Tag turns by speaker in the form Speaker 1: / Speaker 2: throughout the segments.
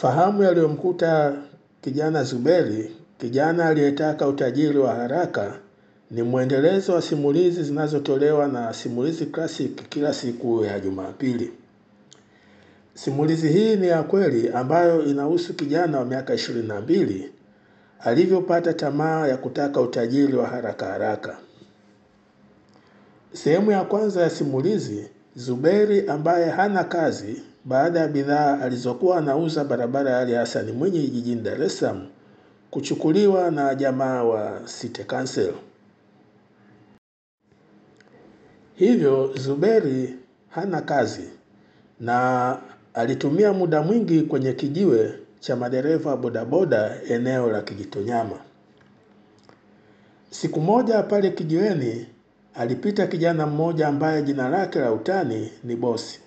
Speaker 1: Fahamu yaliyomkuta kijana Zuberi, kijana aliyetaka utajiri wa haraka, ni mwendelezo wa simulizi zinazotolewa na Simulizi Classic kila siku ya Jumapili. Simulizi hii ni ya kweli ambayo inahusu kijana wa miaka 22 alivyopata tamaa ya kutaka utajiri wa haraka. Sehemu ya kwanza ya simulizi, Zuberi ambaye hana kazi baada ya bidhaa alizokuwa anauza barabara ya Ali Hassan Mwinyi jijini Dar es Salaam kuchukuliwa na jamaa wa City Council. Hivyo Zuberi hana kazi na alitumia muda mwingi kwenye kijiwe cha madereva bodaboda eneo la Kijitonyama. Siku moja pale kijiweni alipita kijana mmoja ambaye jina lake la utani ni Bosi.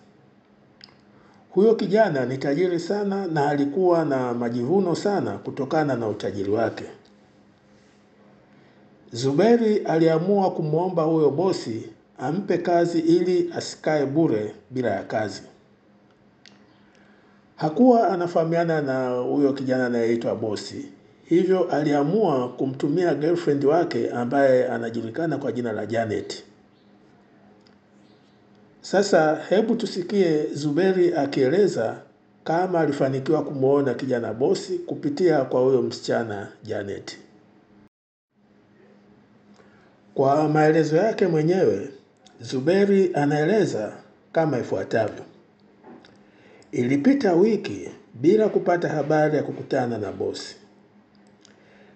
Speaker 1: Huyo kijana ni tajiri sana na alikuwa na majivuno sana kutokana na utajiri wake. Zuberi aliamua kumuomba huyo Bosi ampe kazi ili asikae bure bila ya kazi. Hakuwa anafahamiana na huyo kijana anayeitwa Bosi, hivyo aliamua kumtumia girlfriend wake ambaye anajulikana kwa jina la Janet. Sasa hebu tusikie Zuberi akieleza kama alifanikiwa kumuona kijana Bosi kupitia kwa huyo msichana Janet. Kwa maelezo yake mwenyewe, Zuberi anaeleza kama ifuatavyo. Ilipita wiki bila kupata habari ya kukutana na Bosi.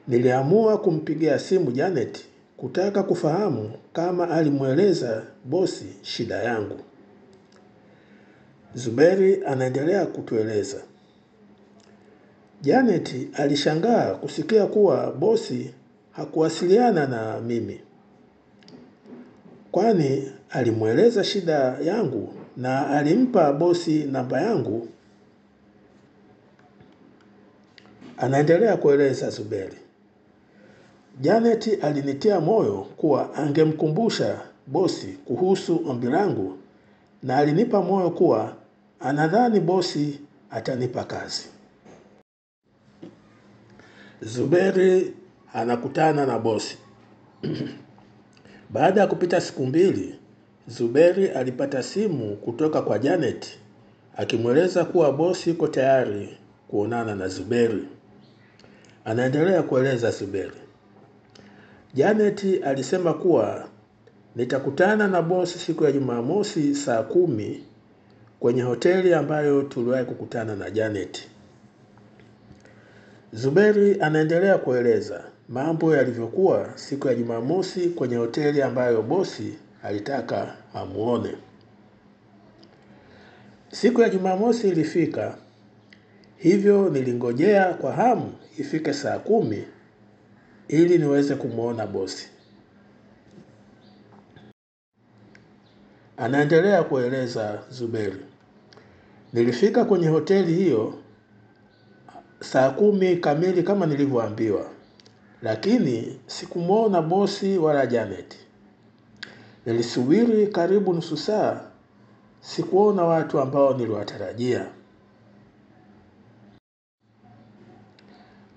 Speaker 1: Niliamua kumpigia simu Janet kutaka kufahamu kama alimueleza Bosi shida yangu. Zuberi anaendelea kutueleza. Janet alishangaa kusikia kuwa Bosi hakuwasiliana na mimi, kwani alimueleza shida yangu na alimpa Bosi namba yangu. Anaendelea kueleza Zuberi. Janet alinitia moyo kuwa angemkumbusha Bosi kuhusu ombi langu na alinipa moyo kuwa anadhani Bosi atanipa kazi. Zuberi anakutana na Bosi. Baada ya kupita siku 2, Zuberi alipata simu kutoka kwa Janet akimweleza kuwa Bosi yuko tayari kuonana na Zuberi. Anaendelea kueleza Zuberi. Janet alisema kuwa nitakutana na Bosi siku ya Jumamosi saa 10 kwenye hoteli ambayo tuliwahi kukutana na Janet. Zuberi anaendelea kueleza mambo yalivyokuwa siku ya Jumamosi kwenye hoteli ambayo Bosi alitaka amuone. Siku ya Jumamosi ilifika, hivyo nilingojea kwa hamu ifike saa 10 ili niweze kumuona Bosi. Anaendelea kueleza Zuberi. Nilifika kwenye hoteli hiyo saa 10 kamili kama nilivyoambiwa, lakini sikumuona Bosi wala Janet. Nilisubiri karibu nusu saa, sikuona watu ambao niliwatarajia.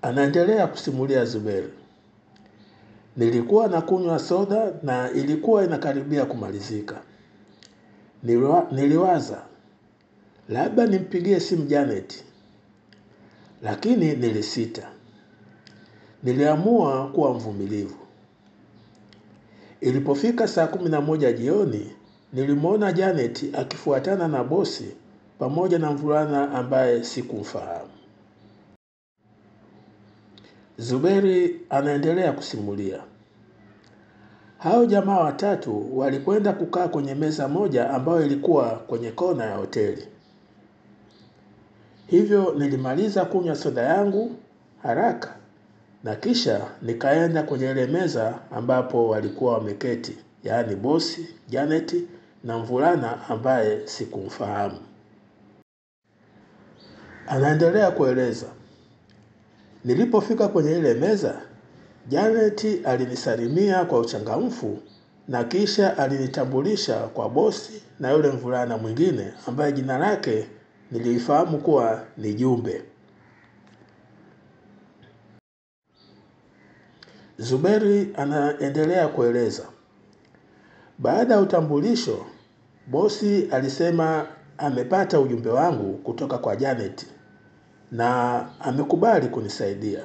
Speaker 1: Anaendelea kusimulia Zuberi. Nilikuwa nakunywa soda na ilikuwa inakaribia kumalizika. Niliwaza labda nimpigie simu Janet, lakini nilisita. Niliamua kuwa mvumilivu. Ilipofika saa 11 jioni, nilimuona Janet akifuatana na Bosi pamoja na mvulana ambaye sikumfahamu. Zuberi anaendelea kusimulia. Hao jamaa watatu walikwenda kukaa kwenye meza moja ambayo ilikuwa kwenye kona ya hoteli. Hivyo nilimaliza kunywa soda yangu haraka na kisha nikaenda kwenye ile meza ambapo walikuwa wameketi, yaani Bosi, Janet na mvulana ambaye sikumfahamu. Anaendelea kueleza. Nilipofika kwenye ile meza, Janet alinisalimia kwa uchangamfu na kisha alinitambulisha kwa Bosi na yule mvulana mwingine ambaye jina lake nilifahamu kuwa ni Jumbe. Zuberi anaendelea kueleza. Baada ya utambulisho, bosi alisema amepata ujumbe wangu kutoka kwa Janet na amekubali kunisaidia.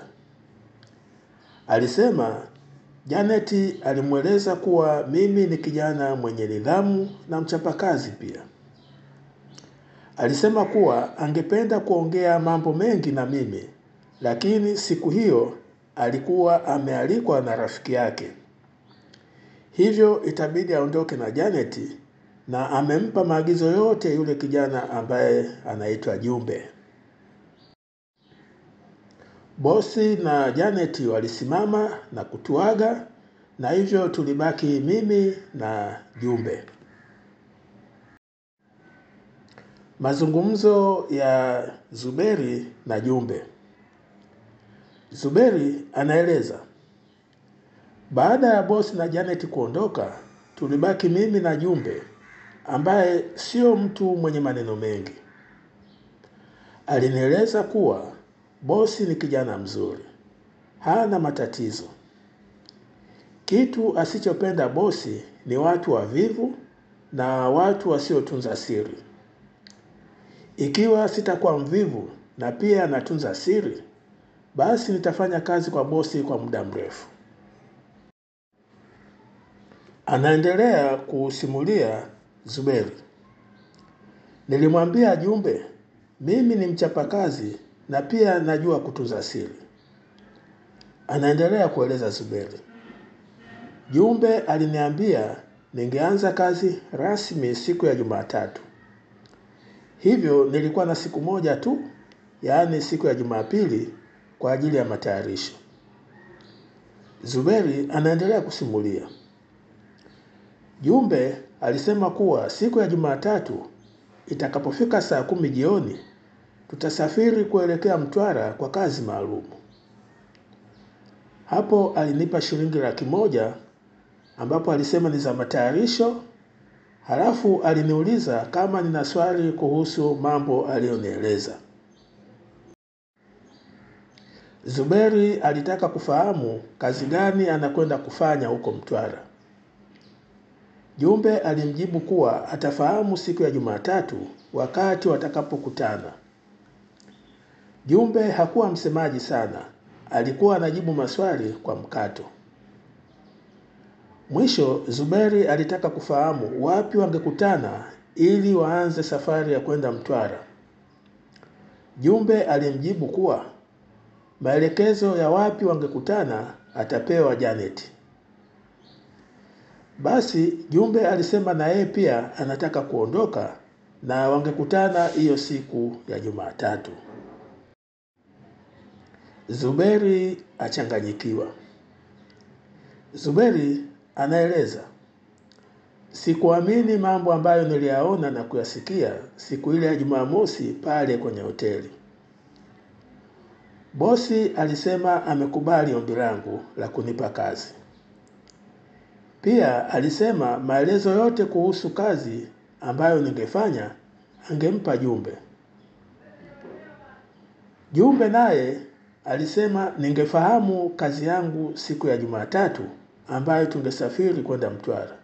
Speaker 1: Alisema Janet alimweleza kuwa mimi ni kijana mwenye nidhamu na mchapakazi pia. Alisema kuwa angependa kuongea mambo mengi na mimi, lakini siku hiyo alikuwa amealikwa na rafiki yake. Hivyo itabidi aondoke na Janet na amempa maagizo yote yule kijana ambaye anaitwa Jumbe. Bosi na Janet walisimama na kutuaga na hivyo tulibaki mimi na Jumbe. Mazungumzo ya Zuberi na Jumbe. Zuberi anaeleza. Baada ya bosi na Janet kuondoka, tulibaki mimi na Jumbe ambaye sio mtu mwenye maneno mengi. Alinieleza kuwa bosi ni kijana mzuri, hana matatizo. Kitu asichopenda bosi ni watu wavivu na watu wasiotunza siri. Ikiwa sitakuwa mvivu na pia natunza siri, basi nitafanya kazi kwa bosi kwa muda mrefu. Anaendelea kusimulia Zuberi. Nilimwambia Jumbe, mimi ni mchapakazi na pia najua kutunza siri. Anaendelea kueleza Zuberi. Jumbe aliniambia ningeanza kazi rasmi siku ya Jumatatu. Hivyo nilikuwa na siku moja tu, yaani siku ya Jumapili kwa ajili ya matayarisho. Zuberi anaendelea kusimulia. Jumbe alisema kuwa siku ya Jumatatu itakapofika saa 10 jioni tutasafiri kuelekea Mtwara kwa kazi maalum. Hapo alinipa shilingi 100,000 ambapo alisema ni za matayarisho. Halafu aliniuliza kama nina swali kuhusu mambo aliyonieleza. Zuberi alitaka kufahamu kazi gani anakwenda kufanya huko Mtwara. Jumbe alimjibu kuwa atafahamu siku ya Jumatatu wakati watakapokutana. Jumbe hakuwa msemaji sana, alikuwa anajibu maswali kwa mkato. Mwisho Zuberi alitaka kufahamu wapi wangekutana ili waanze safari ya kwenda Mtwara. Jumbe alimjibu kuwa maelekezo ya wapi wangekutana atapewa Janet. Basi Jumbe alisema na yeye pia anataka kuondoka na wangekutana hiyo siku ya Jumatatu. Zuberi achanganyikiwa. Zuberi anaeleza. Sikuamini mambo ambayo niliyaona na kuyasikia siku ile ya Jumamosi pale kwenye hoteli. Bosi alisema amekubali ombi langu la kunipa kazi. Pia alisema maelezo yote kuhusu kazi ambayo ningefanya angempa Jumbe. Jumbe naye alisema ningefahamu kazi yangu siku ya Jumatatu ambayo tungesafiri kwenda Mtwara.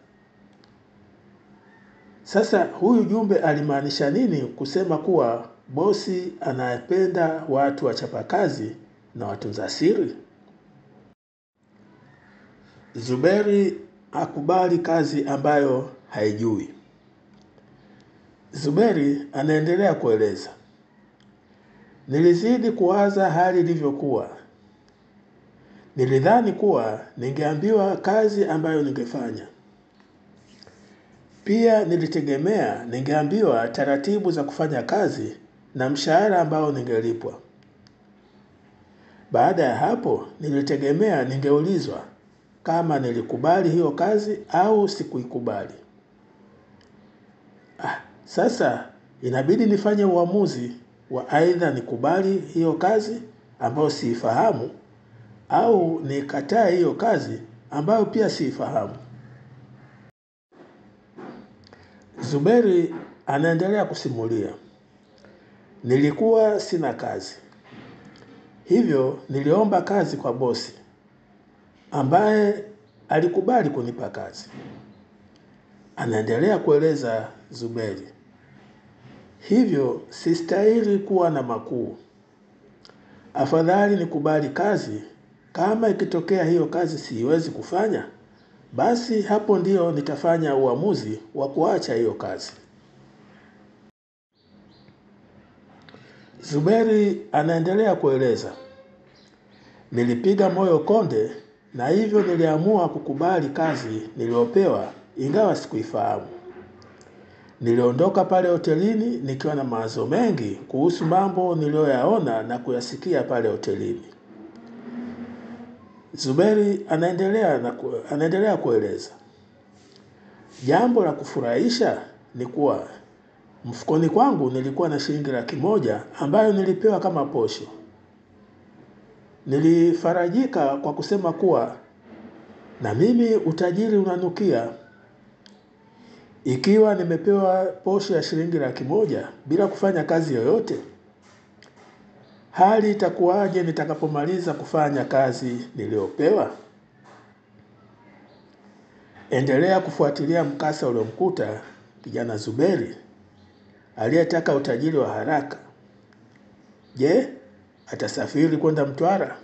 Speaker 1: Sasa huyu Jumbe alimaanisha nini kusema kuwa bosi anapenda watu wachapakazi na watunza siri? Zuberi akubali kazi ambayo haijui. Zuberi anaendelea kueleza. Nilizidi kuwaza hali ilivyokuwa. Nilidhani kuwa ningeambiwa kazi ambayo ningefanya. Pia nilitegemea ningeambiwa taratibu za kufanya kazi na mshahara ambao ningelipwa. Baada ya hapo nilitegemea ningeulizwa kama nilikubali hiyo kazi au sikuikubali. Sasa inabidi nifanye uamuzi wa aidha nikubali hiyo kazi ambayo siifahamu au nikatae hiyo kazi ambayo pia siifahamu. Zuberi anaendelea kusimulia. Nilikuwa sina kazi. Hivyo niliomba kazi kwa bosi. ambaye alikubali kunipa kazi. Anaendelea kueleza Zuberi. Hivyo sistahili kuwa na makuu. Afadhali nikubali kazi, kama ikitokea hiyo kazi siwezi kufanya, basi hapo ndio nitafanya uamuzi wa kuacha hiyo kazi. Zuberi anaendelea kueleza. Nilipiga moyo konde na hivyo niliamua kukubali kazi niliyopewa ingawa sikuifahamu. Niliondoka pale hotelini nikiwa na mawazo mengi kuhusu mambo niliyoyaona na kuyasikia pale hotelini. Zuberi anaendelea kueleza. Jambo la kufurahisha ni kuwa mfukoni kwangu nilikuwa na shilingi 100,000 ambayo nilipewa kama posho. Nilifarajika kwa kusema kuwa na mimi utajiri unanukia. Ikiwa nimepewa posho ya shilingi 100,000 bila kufanya kazi yoyote, hali itakuwaje nitakapomaliza kufanya kazi niliyopewa? Endelea kufuatilia mkasa uliomkuta kijana Zuberi aliyetaka utajiri wa haraka. Je, atasafiri kwenda Mtwara?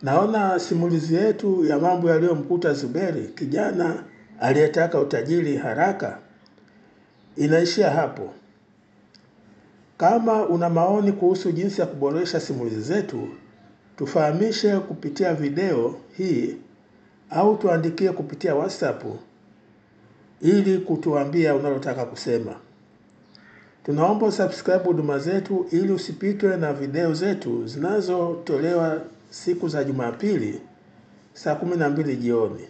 Speaker 1: Naona simulizi yetu ya mambo yaliyomkuta Zuberi, kijana aliyetaka utajiri haraka, inaishia hapo. Kama una maoni kuhusu jinsi ya kuboresha simulizi zetu, tufahamishe kupitia video hii au tuandikie kupitia WhatsApp ili kutuambia unalotaka kusema. Tunaomba subscribe huduma zetu ili usipitwe na video zetu zinazotolewa siku za Jumapili saa 12 jioni.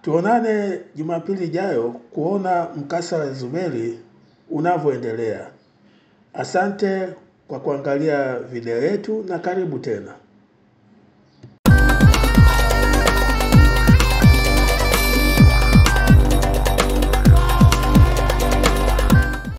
Speaker 1: Tuonane Jumapili ijayo kuona mkasa wa Zuberi unavyoendelea. Asante kwa kuangalia video yetu na karibu tena.